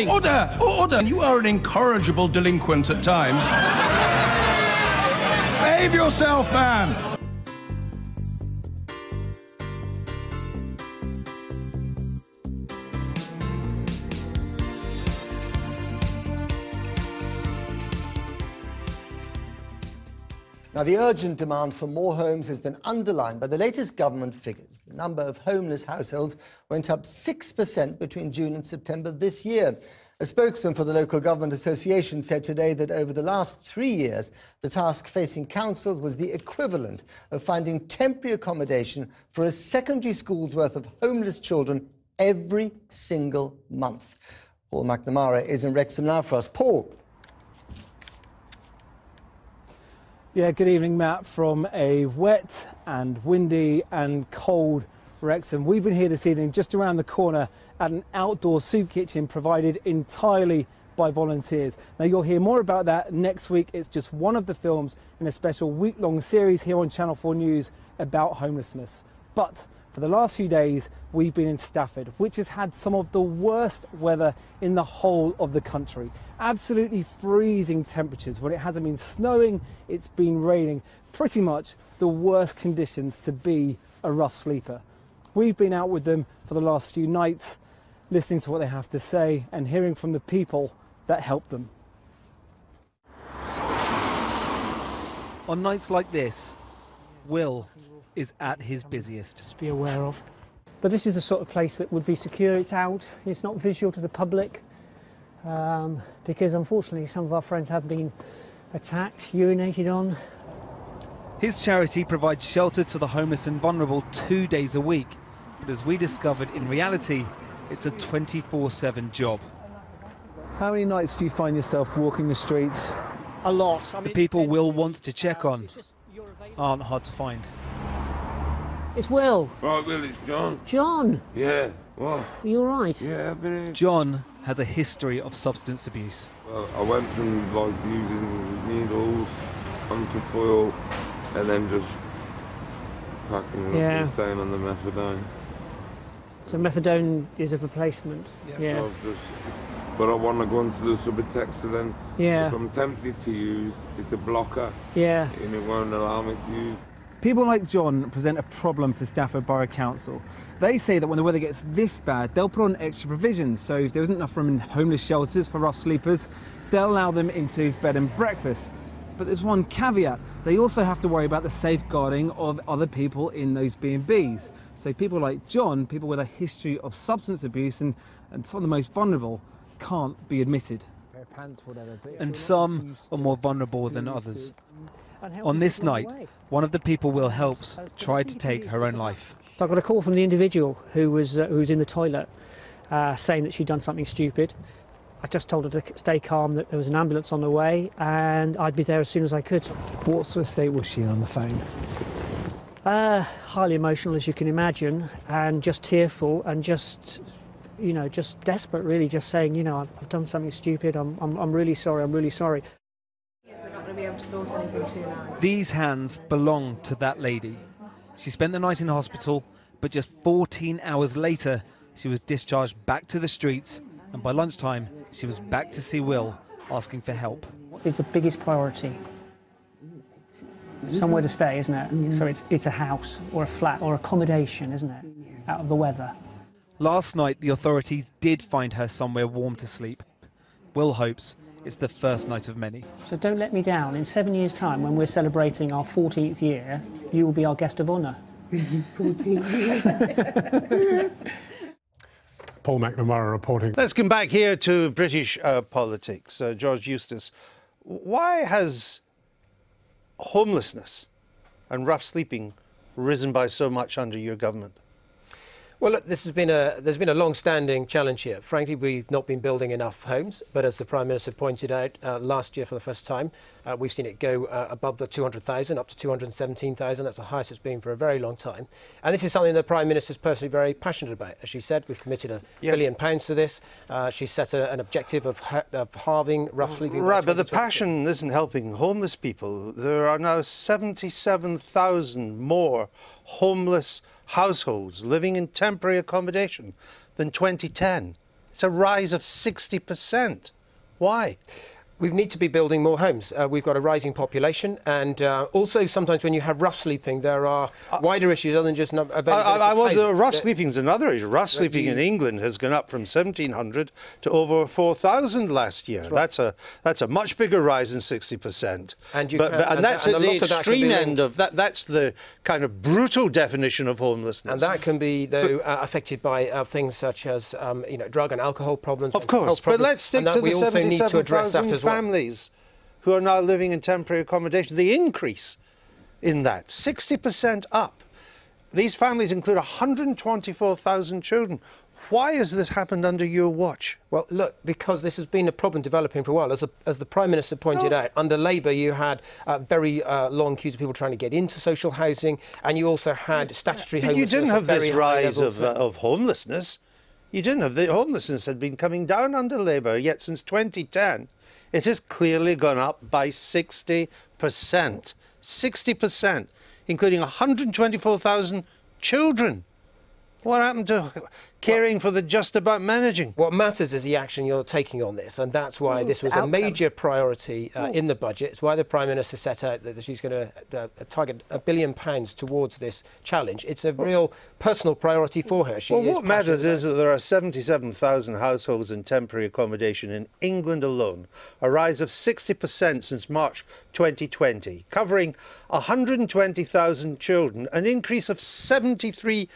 Order! Order! You are an incorrigible delinquent at times. Behave yourself, man! Now, the urgent demand for more homes has been underlined by the latest government figures. The number of homeless households went up 6% between June and September this year. A spokesman for the Local Government Association said today that over the last 3 years, the task facing councils was the equivalent of finding temporary accommodation for a secondary school's worth of homeless children every single month. Paul McNamara is in Wrexham now for us. Paul. Yeah, good evening, Matt, from a wet and windy and cold Wrexham. We've been here this evening just around the corner at an outdoor soup kitchen provided entirely by volunteers. Now, you'll hear more about that next week. It's just one of the films in a special week-long series here on Channel 4 News about homelessness. But for the last few days, we've been in Stafford, which has had some of the worst weather in the whole of the country. Absolutely freezing temperatures. When it hasn't been snowing, it's been raining. Pretty much the worst conditions to be a rough sleeper. We've been out with them for the last few nights, listening to what they have to say and hearing from the people that help them. On nights like this, Will is at his busiest. Just be aware of. But this is the sort of place that would be secure. It's out, it's not visual to the public, because unfortunately some of our friends have been attacked, urinated on. His charity provides shelter to the homeless and vulnerable 2 days a week. But as we discovered, in reality, it's a 24/7 job. How many nights do you find yourself walking the streets? A lot. The people Will wants to check on aren't hard to find. It's Will. Right, Will, it's John. John. Yeah, what? Are you all right? Yeah, I've been here. John has a history of substance abuse. Well, I went from like using needles onto foil and then just packing it up and staying on the methadone. So methadone is a replacement. Yeah. So but I want to go into the Subutex, so then if I'm tempted to use, it's a blocker. Yeah. And it won't allow me to use. People like John present a problem for Stafford Borough Council. They say that when the weather gets this bad, they'll put on extra provisions. So if there isn't enough room in homeless shelters for rough sleepers, they'll allow them into bed and breakfast. But there's one caveat. They also have to worry about the safeguarding of other people in those B&Bs. So people like John, people with a history of substance abuse and some of the most vulnerable, can't be admitted. And some are more vulnerable than others. On this night, one of the people Will helps tried to take her own life. So I got a call from the individual who was in the toilet saying that she'd done something stupid. I just told her to stay calm, that there was an ambulance on the way and I'd be there as soon as I could. What sort of state was she in on the phone? Highly emotional, as you can imagine, and just tearful and just, you know, just desperate, really, just saying, you know, I've done something stupid, I'm really sorry, I'm really sorry. We're not going to be able to sort anything too loud. These hands belong to that lady. She spent the night in hospital, but just 14 hours later, she was discharged back to the streets, and by lunchtime, she was back to see Will, asking for help. Is the biggest priority. Somewhere to stay, isn't it? So it's a house or a flat or accommodation, isn't it? Out of the weather. Last night, the authorities did find her somewhere warm to sleep. Will hopes it's the first night of many. So don't let me down. In 7 years' time, when we're celebrating our 14th year, you will be our guest of honour. Paul McNamara reporting. Let's come back here to British politics. George Eustice, why has homelessness and rough sleeping risen by so much under your government? Well, look, there's been a long-standing challenge here. Frankly, we've not been building enough homes, but as the Prime Minister pointed out last year for the first time, we've seen it go above the 200,000, up to 217,000. That's the highest it's been for a very long time. And this is something the Prime Minister is personally very passionate about. As she said, we've committed £1 billion to this. She's set an objective of halving rough sleeping. Right, but the passion isn't helping homeless people. There are now 77,000 more homeless households living in temporary accommodation than 2010. It's a rise of 60%. Why? We need to be building more homes. We've got a rising population, and also sometimes when you have rough sleeping, there are wider issues other than just availability. Rough sleeping is another issue. Rough sleeping in England has gone up from 1,700 to over 4,000 last year. Right. That's a much bigger rise than 60%. And that's at the extreme end of that. That's the kind of brutal definition of homelessness. And that can be, though, affected by things such as drug and alcohol problems. Of course, but let's stick to the 77,000 families who are now living in temporary accommodation. The increase in that, 60% up. These families include 124,000 children. Why has this happened under your watch? Well, look, because this has been a problem developing for a while. As the Prime Minister pointed out, under Labour you had very long queues of people trying to get into social housing, and you also had statutory homelessness. You didn't have this rise of homelessness. You didn't have the homelessness had been coming down under Labour, yet since 2010 it has clearly gone up by 60%. 60%, including 124,000 children. What happened to caring for the just about managing? What matters is the action you're taking on this, and that's why this was a major priority in the budget. It's why the Prime Minister set out that she's going to target £1 billion towards this challenge. It's a real personal priority for her. What matters is that there are 77,000 households in temporary accommodation in England alone, a rise of 60% since March 2020, covering 120,000 children, an increase of 73%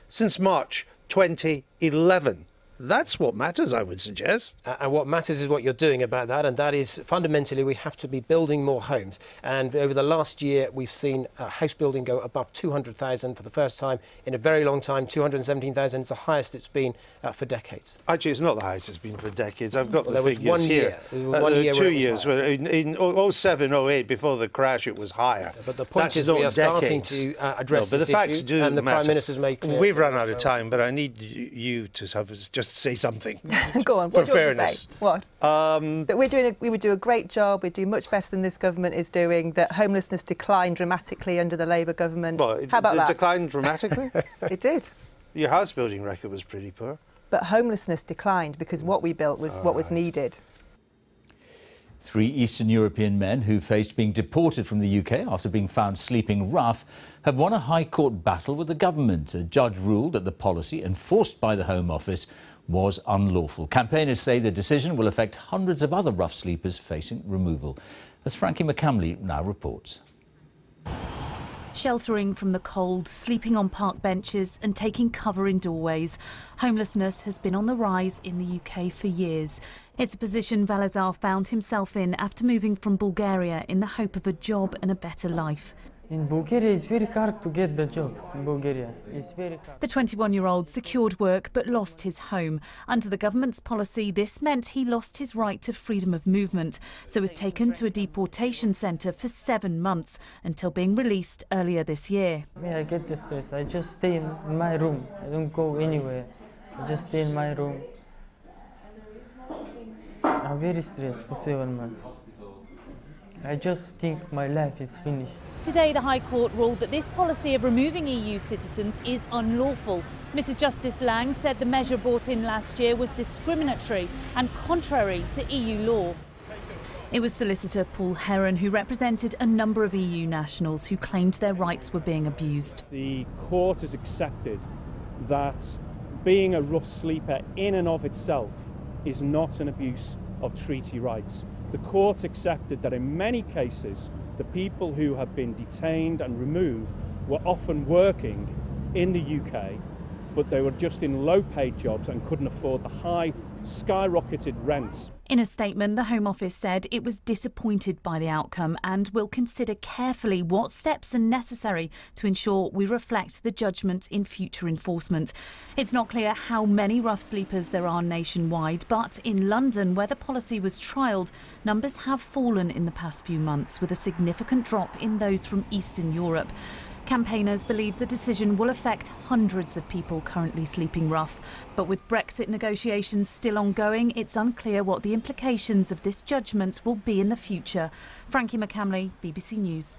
since March 2011. That's what matters, I would suggest. And what matters is what you're doing about that, and that is fundamentally we have to be building more homes. And over the last year, we've seen house building go above 200,000 for the first time in a very long time. 217,000 is the highest it's been for decades. Actually, it's not the highest it's been for decades. I've got the figures here. There were 2 years. In 07, 08, before the crash, it was higher. But the point is we are starting to address this issue, and the Prime Minister's made clear. We've run out of time, but I need you to have just say something. Go on. For fairness. What? That we would do a great job. We'd do much better than this government is doing. That homelessness declined dramatically under the Labour government. Well, How about that? It declined dramatically? It did. Your house building record was pretty poor. But homelessness declined because what we built was what was needed. 3 Eastern European men who faced being deported from the UK after being found sleeping rough have won a High Court battle with the government. A judge ruled that the policy enforced by the Home Office was unlawful. Campaigners say the decision will affect hundreds of other rough sleepers facing removal. As Frankie McCamley now reports. Sheltering from the cold, sleeping on park benches and taking cover in doorways, homelessness has been on the rise in the UK for years. It's a position Valazar found himself in after moving from Bulgaria in the hope of a job and a better life. In Bulgaria, it's very hard to get the job. In Bulgaria, it's very hard. The 21-year-old secured work but lost his home. Under the government's policy, this meant he lost his right to freedom of movement, so was taken to a deportation centre for 7 months until being released earlier this year. I get the stress. I just stay in my room. I don't go anywhere. I just stay in my room. I'm very stressed for 7 months. I just think my life is finished. Today, the High Court ruled that this policy of removing EU citizens is unlawful. Mrs Justice Lang said the measure brought in last year was discriminatory and contrary to EU law. It was solicitor Paul Heron who represented a number of EU nationals who claimed their rights were being abused. The court has accepted that being a rough sleeper in and of itself is not an abuse of treaty rights. The court accepted that in many cases the people who have been detained and removed were often working in the UK, but they were just in low-paid jobs and couldn't afford the high, skyrocketed rents. In a statement, the Home Office said it was disappointed by the outcome and will consider carefully what steps are necessary to ensure we reflect the judgment in future enforcement. It's not clear how many rough sleepers there are nationwide, but in London, where the policy was trialled, numbers have fallen in the past few months, with a significant drop in those from Eastern Europe. Campaigners believe the decision will affect hundreds of people currently sleeping rough. But with Brexit negotiations still ongoing, it's unclear what the implications of this judgment will be in the future. Frankie McCamley, BBC News.